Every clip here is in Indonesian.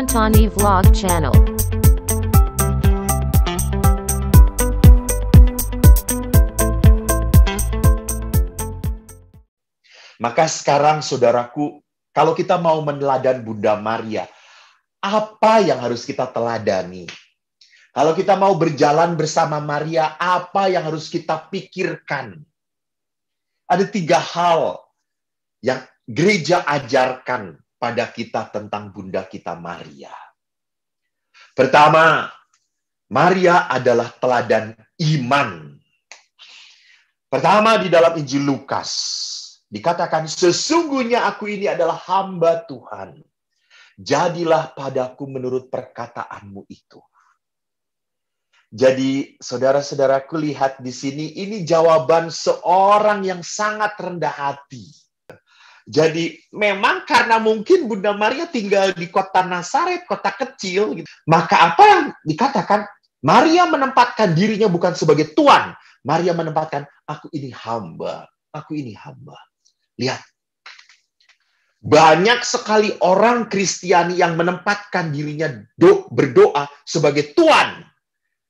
Tani Vlog Channel. Maka sekarang saudaraku, kalau kita mau meneladan Bunda Maria, apa yang harus kita teladani? Kalau kita mau berjalan bersama Maria, apa yang harus kita pikirkan? Ada 3 hal yang gereja ajarkan pada kita tentang Bunda kita Maria. Pertama, Maria adalah teladan iman. Pertama di dalam Injil Lukas, dikatakan, sesungguhnya aku ini adalah hamba Tuhan. Jadilah padaku menurut perkataanmu itu. Jadi, saudara-saudaraku lihat di sini, ini jawaban seorang yang sangat rendah hati. Jadi, memang karena mungkin Bunda Maria tinggal di kota Nazaret, kota kecil, gitu. Maka apa yang dikatakan? Maria menempatkan dirinya bukan sebagai Tuhan. Maria menempatkan, aku ini hamba. Aku ini hamba. Lihat. Banyak sekali orang Kristiani yang menempatkan dirinya berdoa sebagai Tuhan.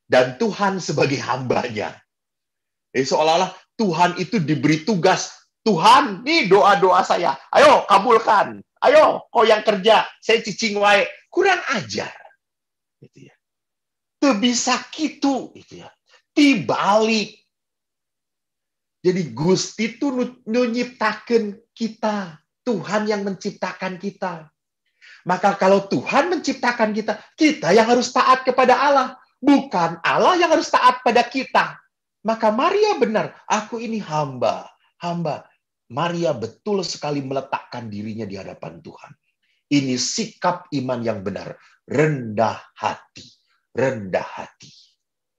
Dan Tuhan sebagai hambanya. Seolah-olah Tuhan itu diberi tugas. Tuhan, nih doa-doa saya. Ayo, kabulkan. Ayo, kau yang kerja. Saya cicing wae. Kurang ajar. Gitu ya. Teu bisa gitu. Gitu ya. Tibalik. Jadi Gusti itu nyiptakan kita. Tuhan yang menciptakan kita. Maka kalau Tuhan menciptakan kita, kita yang harus taat kepada Allah. Bukan Allah yang harus taat pada kita. Maka Maria benar, aku ini hamba. Hamba. Maria betul sekali meletakkan dirinya di hadapan Tuhan. Ini sikap iman yang benar. Rendah hati. Rendah hati.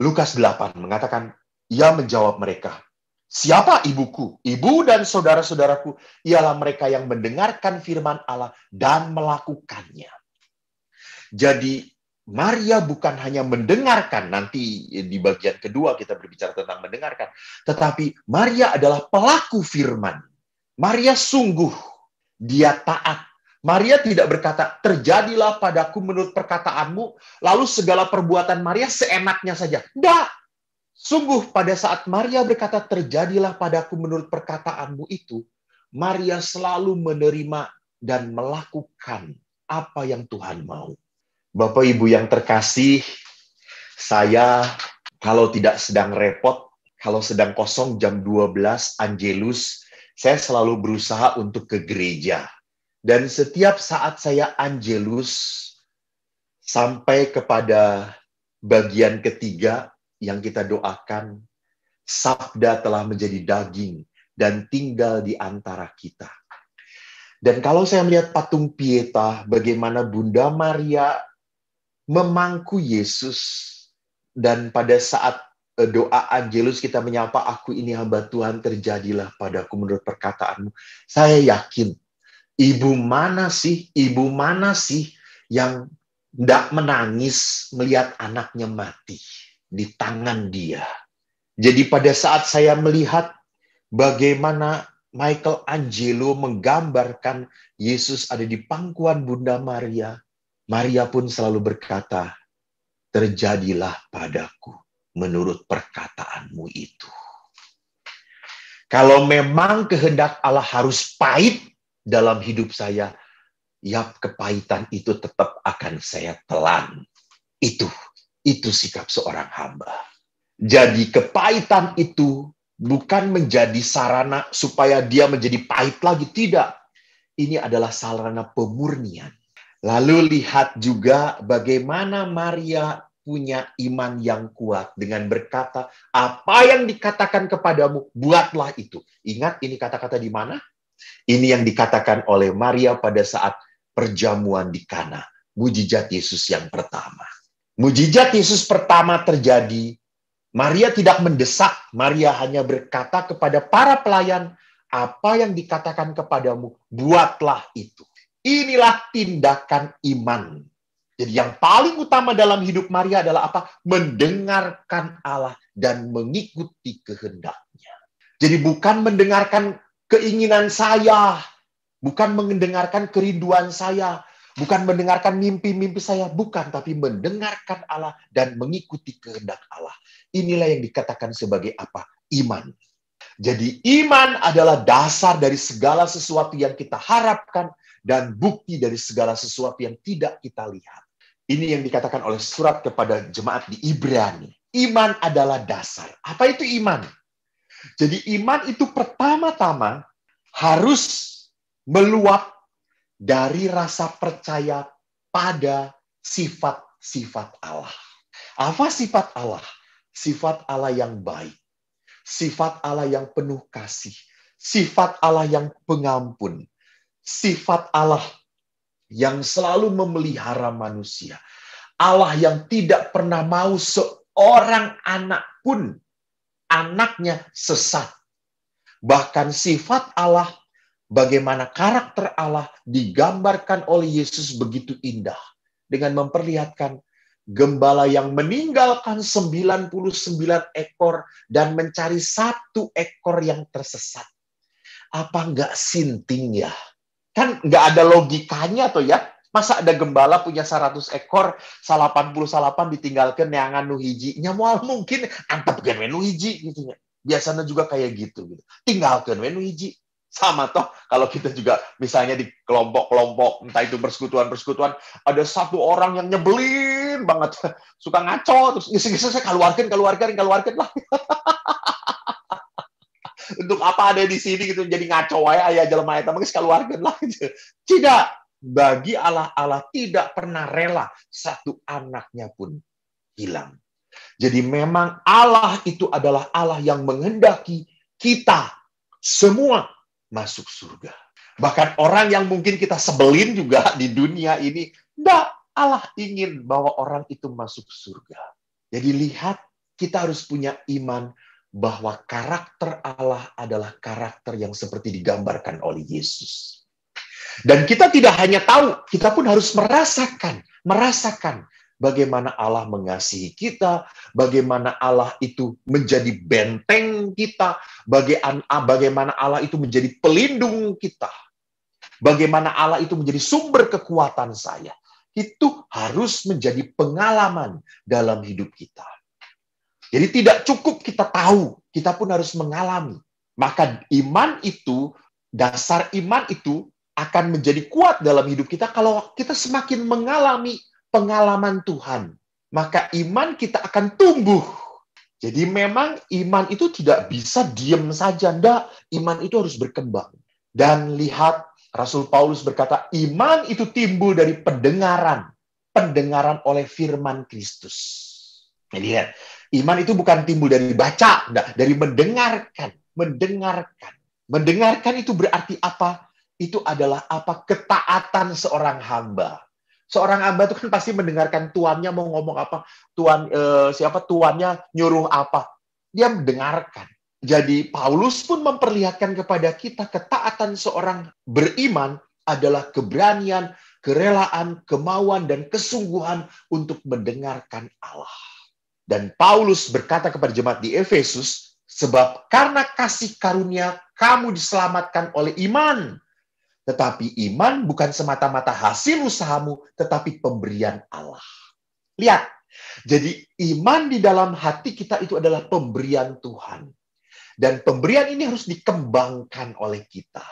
Lukas 8 mengatakan, ia menjawab mereka, siapa ibuku? Ibu dan saudara-saudaraku ialah mereka yang mendengarkan firman Allah dan melakukannya. Jadi Maria bukan hanya mendengarkan, nanti di bagian kedua kita berbicara tentang mendengarkan, tetapi Maria adalah pelaku firman. Maria sungguh, dia taat. Maria tidak berkata, terjadilah padaku menurut perkataanmu, lalu segala perbuatan Maria seenaknya saja. Tidak. Sungguh pada saat Maria berkata, terjadilah padaku menurut perkataanmu itu, Maria selalu menerima dan melakukan apa yang Tuhan mau. Bapak Ibu yang terkasih, saya kalau tidak sedang repot, kalau sedang kosong jam 12 Angelus, saya selalu berusaha untuk ke gereja. Dan setiap saat saya Angelus, sampai kepada bagian ketiga, yang kita doakan, sabda telah menjadi daging dan tinggal di antara kita. Dan kalau saya melihat patung Pieta, bagaimana Bunda Maria memangku Yesus, dan pada saat doa Angelus kita menyapa, aku ini hamba Tuhan, terjadilah padaku menurut perkataanmu. Saya yakin, ibu mana sih yang tidak menangis melihat anaknya mati di tangan dia. Jadi pada saat saya melihat bagaimana Michelangelo menggambarkan Yesus ada di pangkuan Bunda Maria, Maria pun selalu berkata, terjadilah padaku menurut perkataanmu itu. Kalau memang kehendak Allah harus pahit dalam hidup saya, ya kepahitan itu tetap akan saya telan. Itu sikap seorang hamba. Jadi kepahitan itu bukan menjadi sarana supaya dia menjadi pahit lagi. Tidak. Ini adalah sarana pemurnian. Lalu lihat juga bagaimana Maria punya iman yang kuat dengan berkata, apa yang dikatakan kepadamu, buatlah itu. Ingat ini kata-kata di mana? Ini yang dikatakan oleh Maria pada saat perjamuan di Kana. Mujizat Yesus yang pertama. Mujizat Yesus pertama terjadi, Maria tidak mendesak, Maria hanya berkata kepada para pelayan, apa yang dikatakan kepadamu, buatlah itu. Inilah tindakan iman. Jadi yang paling utama dalam hidup Maria adalah apa? Mendengarkan Allah dan mengikuti kehendaknya. Jadi bukan mendengarkan keinginan saya, bukan mendengarkan kerinduan saya, Bukan mendengarkan mimpi-mimpi saya, bukan, tapi mendengarkan Allah dan mengikuti kehendak Allah. Inilah yang dikatakan sebagai apa? Iman. Jadi iman adalah dasar dari segala sesuatu yang kita harapkan dan bukti dari segala sesuatu yang tidak kita lihat. Ini yang dikatakan oleh surat kepada jemaat di Ibrani. Iman adalah dasar. Apa itu iman? Jadi iman itu pertama-tama harus meluap dari rasa percaya pada sifat-sifat Allah. Apa sifat Allah? Sifat Allah yang baik. Sifat Allah yang penuh kasih. Sifat Allah yang pengampun. Sifat Allah yang selalu memelihara manusia. Allah yang tidak pernah mau seorang anak pun anaknya sesat. Bahkan sifat Allah, bagaimana karakter Allah digambarkan oleh Yesus begitu indah. Dengan memperlihatkan gembala yang meninggalkan 99 ekor dan mencari 1 ekor yang tersesat. Apa enggak sinting ya? Kan enggak ada logikanya tuh ya. Masa ada gembala punya 100 ekor, 88 ditinggalkan neangan nu hiji. Nya moal mungkin antepkeun we nu hiji gitu ya. Biasanya juga kayak gitu. Tinggalkan we nu hiji. Sama toh kalau kita juga misalnya di kelompok-kelompok, entah itu persekutuan-persekutuan, ada 1 orang yang nyebelin banget, suka ngaco, terus ngisi-ngisi saya keluarkan lah. Untuk apa ada di sini gitu, jadi ngaco aja aya jelema eta mah geus keluarkeun lah gitu. Tidak, bagi Allah tidak pernah rela 1 anaknya pun hilang. Jadi memang Allah itu adalah Allah yang menghendaki kita semua masuk surga. Bahkan orang yang mungkin kita sebelin juga di dunia ini, enggak, Allah ingin bahwa orang itu masuk surga. Jadi lihat, kita harus punya iman bahwa karakter Allah adalah karakter yang seperti digambarkan oleh Yesus. Dan kita tidak hanya tahu, kita pun harus merasakan bagaimana Allah mengasihi kita, bagaimana Allah itu menjadi benteng kita, bagaimana Allah itu menjadi pelindung kita, bagaimana Allah itu menjadi sumber kekuatan saya. Itu harus menjadi pengalaman dalam hidup kita. Jadi tidak cukup kita tahu, kita pun harus mengalami. Maka iman itu, dasar iman itu akan menjadi kuat dalam hidup kita kalau kita semakin mengalami pengalaman Tuhan. Maka iman kita akan tumbuh. Jadi memang iman itu tidak bisa diam saja. Enggak, iman itu harus berkembang. Dan lihat, Rasul Paulus berkata, iman itu timbul dari pendengaran oleh firman Kristus. Jadi lihat, iman itu bukan timbul dari baca, enggak, dari mendengarkan. Mendengarkan itu berarti apa? Itu adalah apa? Ketaatan seorang hamba. Seorang hamba itu kan pasti mendengarkan tuannya mau ngomong apa, tuannya nyuruh apa. Dia mendengarkan. Jadi Paulus pun memperlihatkan kepada kita ketaatan seorang beriman adalah keberanian, kerelaan, kemauan, dan kesungguhan untuk mendengarkan Allah. Dan Paulus berkata kepada jemaat di Efesus, sebab karena kasih karunia kamu diselamatkan oleh iman. Tetapi iman bukan semata-mata hasil usahamu, tetapi pemberian Allah. Lihat, jadi iman di dalam hati kita itu adalah pemberian Tuhan. Dan pemberian ini harus dikembangkan oleh kita.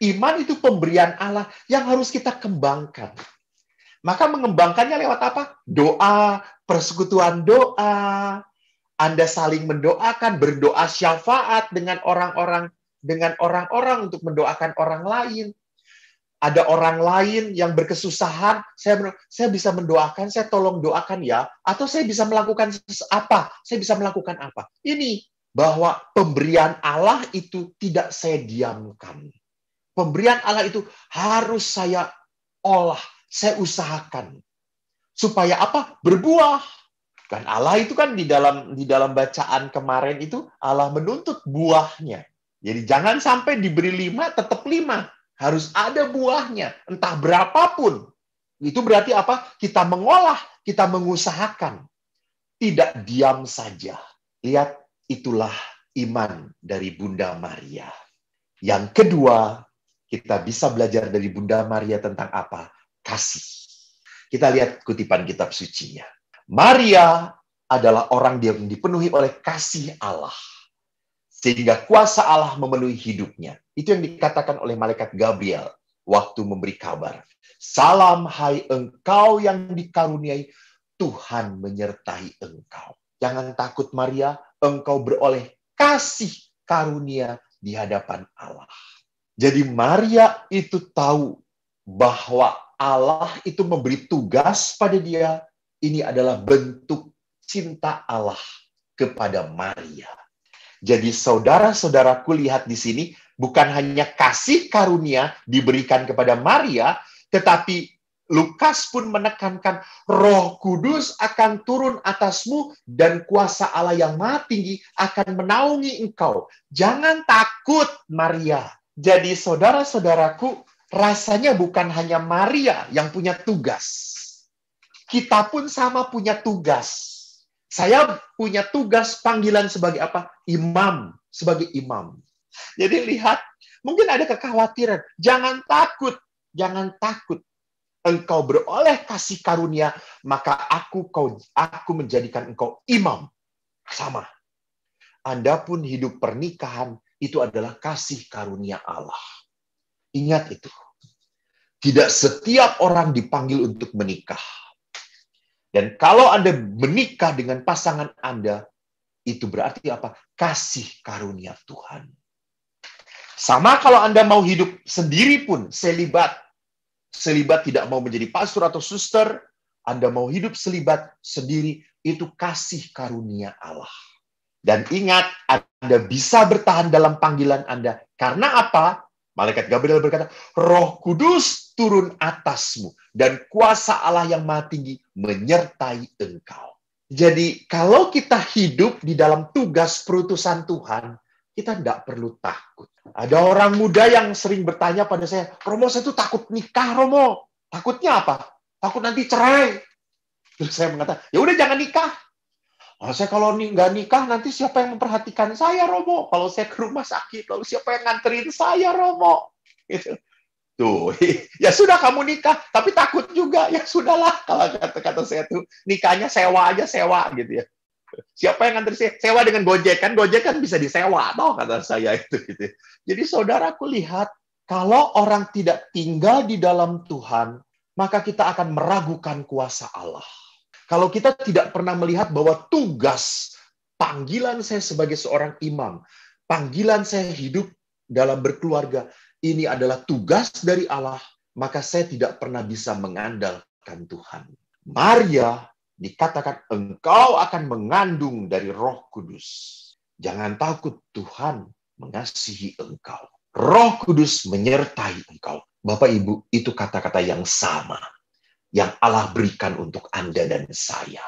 Iman itu pemberian Allah yang harus kita kembangkan. Maka mengembangkannya lewat apa? Doa, persekutuan doa. Anda saling mendoakan, berdoa syafaat dengan orang-orang untuk mendoakan orang lain. Ada orang lain yang berkesusahan, saya bisa mendoakan, saya tolong doakan ya, atau saya bisa melakukan apa? Saya bisa melakukan apa? Ini bahwa pemberian Allah itu tidak saya diamkan. Pemberian Allah itu harus saya olah, saya usahakan. Supaya apa? Berbuah. Dan Allah itu kan di dalam bacaan kemarin itu Allah menuntut buahnya. Jadi jangan sampai diberi 5 tetap 5. Harus ada buahnya, entah berapapun. Itu berarti apa? Kita mengolah, kita mengusahakan. Tidak diam saja. Lihat, itulah iman dari Bunda Maria. Yang kedua, kita bisa belajar dari Bunda Maria tentang apa? kasih. Kita lihat kutipan kitab sucinya. Maria adalah orang yang dipenuhi oleh kasih Allah. Sehingga kuasa Allah memenuhi hidupnya. Itu yang dikatakan oleh malaikat Gabriel waktu memberi kabar. Salam hai engkau yang dikaruniai, Tuhan menyertai engkau. Jangan takut Maria, engkau beroleh kasih karunia di hadapan Allah. Jadi Maria itu tahu bahwa Allah itu memberi tugas pada dia. Ini adalah bentuk cinta Allah kepada Maria. Jadi saudara-saudaraku lihat di sini, bukan hanya kasih karunia diberikan kepada Maria, tetapi Lukas pun menekankan Roh Kudus akan turun atasmu dan kuasa Allah yang Maha Tinggi akan menaungi engkau. Jangan takut Maria. Jadi saudara-saudaraku, rasanya bukan hanya Maria yang punya tugas. Kita pun sama punya tugas. Saya punya tugas panggilan sebagai apa? Imam, sebagai imam. Jadi lihat, mungkin ada kekhawatiran. Jangan takut, jangan takut. Engkau beroleh kasih karunia, maka aku menjadikan engkau imam. Sama. Anda pun hidup pernikahan, itu adalah kasih karunia Allah. Ingat itu. Tidak setiap orang dipanggil untuk menikah. Dan kalau Anda menikah dengan pasangan Anda, itu berarti apa? Kasih karunia Tuhan. Sama kalau Anda mau hidup sendiri pun, selibat. Selibat tidak mau menjadi pastor atau suster, Anda mau hidup selibat sendiri, itu kasih karunia Allah. Dan ingat, Anda bisa bertahan dalam panggilan Anda. Karena apa? Malaikat Gabriel berkata, Roh Kudus turun atasmu, dan kuasa Allah yang Maha Tinggi menyertai engkau. Jadi, kalau kita hidup di dalam tugas perutusan Tuhan, kita tidak perlu takut. Ada orang muda yang sering bertanya pada saya, Romo, saya tuh takut nikah, Romo. Takutnya apa? Takut nanti cerai. Terus saya mengatakan, ya udah jangan nikah. Oh, saya kalau nggak nikah, nanti siapa yang memperhatikan saya, Romo? Kalau saya ke rumah sakit, lalu siapa yang nganterin saya, Romo? Gitu. Tuh, ya sudah kamu nikah, tapi takut juga. Ya sudahlah, kalau kata-kata saya tuh, nikahnya sewa aja, sewa gitu ya. Siapa yang nganter sewa dengan Gojek? Kan Gojek kan bisa disewa, toh kata saya itu. Gitu. Jadi saudaraku lihat, kalau orang tidak tinggal di dalam Tuhan, maka kita akan meragukan kuasa Allah. Kalau kita tidak pernah melihat bahwa tugas panggilan saya sebagai seorang imam, panggilan saya hidup dalam berkeluarga, ini adalah tugas dari Allah, maka saya tidak pernah bisa mengandalkan Tuhan. Maria dikatakan engkau akan mengandung dari Roh Kudus. Jangan takut, Tuhan mengasihi engkau. Roh Kudus menyertai engkau. Bapak Ibu, itu kata-kata yang sama yang Allah berikan untuk Anda dan saya.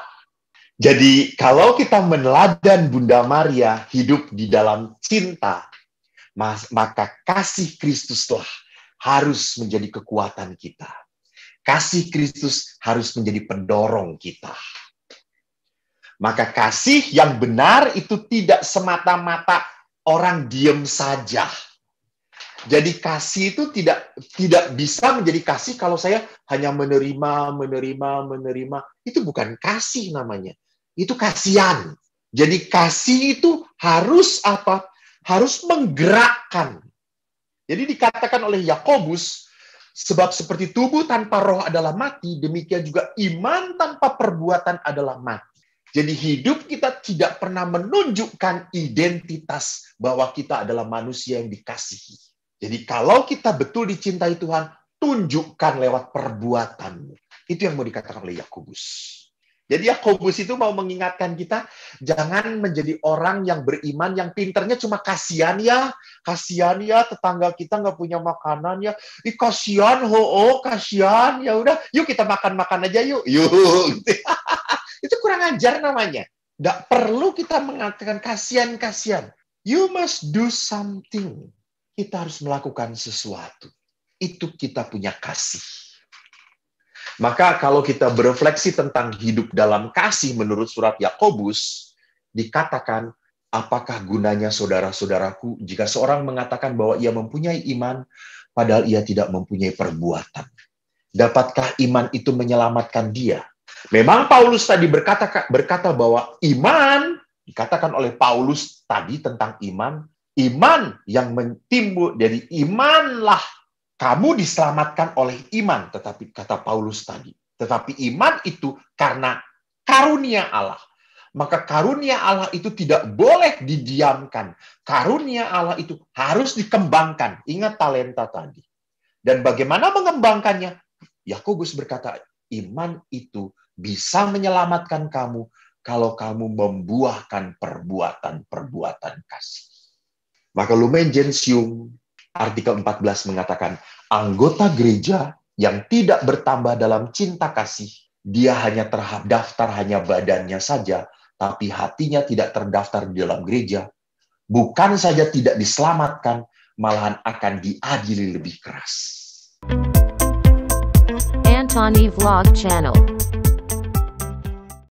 Jadi kalau kita meneladani Bunda Maria hidup di dalam cinta, maka kasih Kristuslah harus menjadi kekuatan kita. Kasih Kristus harus menjadi pendorong kita. Maka kasih yang benar itu tidak semata-mata orang diam saja. Jadi kasih itu tidak bisa menjadi kasih kalau saya hanya menerima. Itu bukan kasih namanya. Itu kasihan. Jadi kasih itu harus apa? Harus menggerakkan. Jadi dikatakan oleh Yakobus, sebab seperti tubuh tanpa roh adalah mati, demikian juga iman tanpa perbuatan adalah mati. Jadi hidup kita tidak pernah menunjukkan identitas bahwa kita adalah manusia yang dikasihi. Jadi kalau kita betul dicintai Tuhan, tunjukkan lewat perbuatanmu. Itu yang mau dikatakan oleh Yakobus. Jadi Yakobus itu mau mengingatkan kita, jangan menjadi orang yang beriman, yang pinternya cuma kasihan ya, tetangga kita nggak punya makanan ya, kasihan, kasihan, ya udah, yuk kita makan-makan aja yuk. Itu kurang ajar namanya. Nggak perlu kita mengatakan kasihan. You must do something. Kita harus melakukan sesuatu. Itu kita punya kasih. Maka kalau kita berefleksi tentang hidup dalam kasih menurut surat Yakobus, dikatakan, apakah gunanya saudara-saudaraku jika seorang mengatakan bahwa ia mempunyai iman, padahal ia tidak mempunyai perbuatan. Dapatkah iman itu menyelamatkan dia? Memang Paulus tadi berkata bahwa iman, dikatakan oleh Paulus tadi tentang iman yang timbul dari imanlah kamu diselamatkan oleh iman. Tetapi kata Paulus tadi, tetapi iman itu karena karunia Allah. Maka karunia Allah itu tidak boleh didiamkan. Karunia Allah itu harus dikembangkan. Ingat talenta tadi. Dan bagaimana mengembangkannya? Yakobus berkata, iman itu bisa menyelamatkan kamu kalau kamu membuahkan perbuatan-perbuatan kasih. Maka Lumen Gentium artikel 14 mengatakan, anggota gereja yang tidak bertambah dalam cinta kasih, dia hanya terdaftar hanya badannya saja, tapi hatinya tidak terdaftar di dalam gereja. Bukan saja tidak diselamatkan, malahan akan diadili lebih keras. Antoni Vlog Channel.